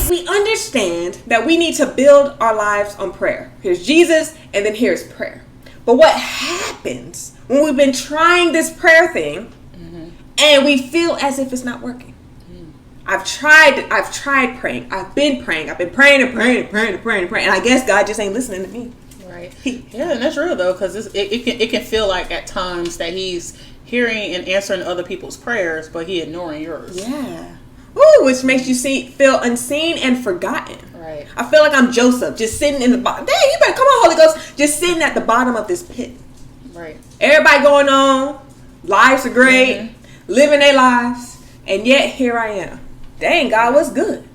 We understand that we need to build our lives on prayer. Here's Jesus, and then here's prayer. But what happens when we've been trying this prayer thing and we feel as if it's not working? I've tried praying. I've been praying and praying. And I guess God just ain't listening to me. Right. Yeah, and that's real though, because it can feel like at times that he's hearing and answering other people's prayers, but he ignoring yours. Yeah. Ooh, which makes you feel unseen and forgotten. Right. I feel like I'm Joseph, just sitting in the bottom. Dang, you better come on, Holy Ghost. Just sitting at the bottom of this pit. Right. Everybody going on. Lives are great. Living their lives. And yet, here I am. Dang, God, what's good?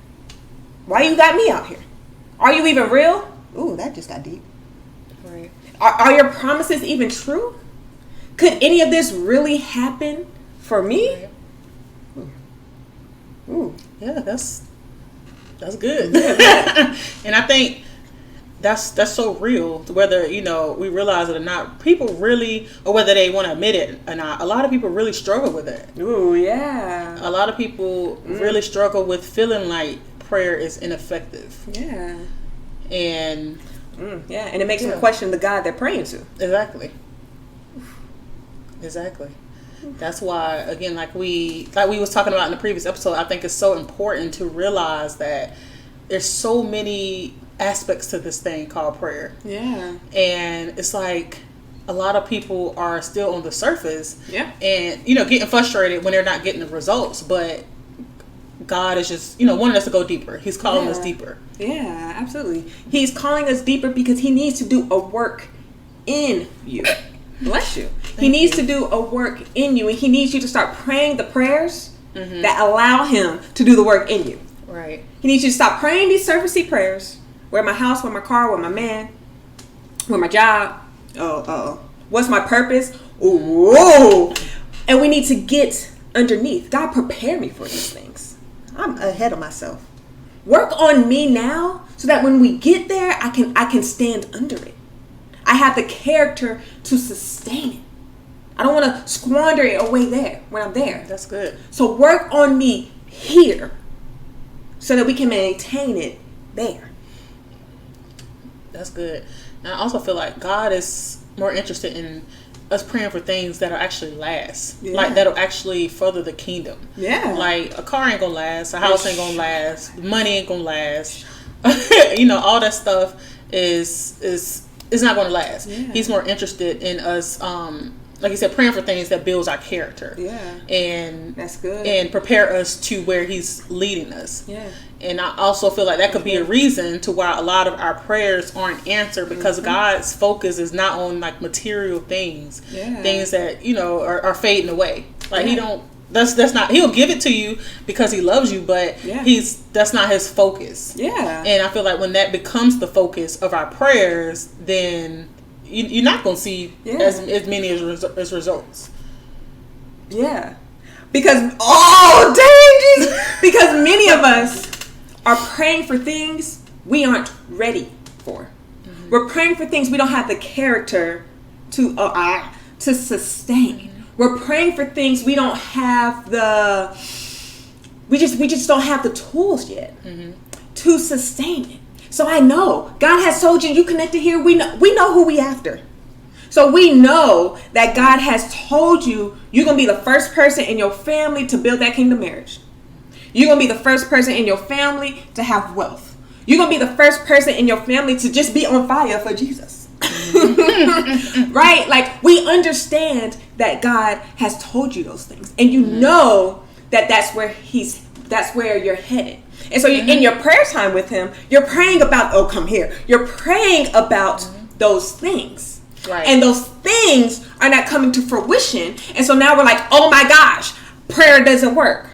Why you got me out here? Are you even real? Ooh, that just got deep. Right. Are your promises even true? Could any of this really happen for me? Right. Ooh. Yeah, that's good. And I think that's so real, whether we realize it or not. People really, or whether they want to admit it or not, a lot of people really struggle with it. Ooh, yeah. A lot of people really struggle with feeling like prayer is ineffective. Yeah. And yeah, and it makes them question the God they're praying to. Exactly. That's why, again, like we was talking about in the previous episode, I think it's so important to realize that there's so many aspects to this thing called prayer. Yeah. And it's like a lot of people are still on the surface. Yeah. And, getting frustrated when they're not getting the results. But God is just, wanting us to go deeper. He's calling us deeper. Yeah, absolutely. He's calling us deeper because he needs to do a work in you. Bless you. He needs to do a work in you, and he needs you to start praying the prayers that allow him to do the work in you. Right. He needs you to stop praying these surfacey prayers. Where my house, where my car, where my man, where my job. What's my purpose? Ooh. And we need to get underneath. God, prepare me for these things. I'm ahead of myself. Work on me now so that when we get there, I can stand under it. I have the character to sustain it. I don't want to squander it away there when I'm there. That's good. So work on me here so that we can maintain it there. That's good. And I also feel like God is more interested in us praying for things that are actually last. Yeah. Like that'll actually further the kingdom. Yeah. Like a car ain't gonna last, a house ain't gonna last, money ain't gonna last. All that stuff is not gonna last. Yeah. He's more interested in us like you said, praying for things that builds our character. Yeah. And that's good. And prepare us to where he's leading us. Yeah. And I also feel like that could be a reason to why a lot of our prayers aren't answered, because God's focus is not on like material things, things that, are fading away. Like that's not, he'll give it to you because he loves you, but that's not his focus. Yeah. And I feel like when that becomes the focus of our prayers, then you're not going to see as many as results. Yeah. Because, because many of us are praying for things we aren't ready for. Mm-hmm. We're praying for things we don't have the character to sustain. Mm-hmm. We're praying for things we don't have we just don't have the tools yet to sustain it. So I know God has told you connected here. We know who we after. So we know that God has told you you're going to be the first person in your family to build that kingdom marriage. You're going to be the first person in your family to have wealth. You're going to be the first person in your family to just be on fire for Jesus. Right? Like, we understand that God has told you those things. And you know that that's where you're headed. And so in your prayer time with him, you're praying about, come here. You're praying about those things. Right. And those things are not coming to fruition. And so now we're like, oh my gosh, prayer doesn't work.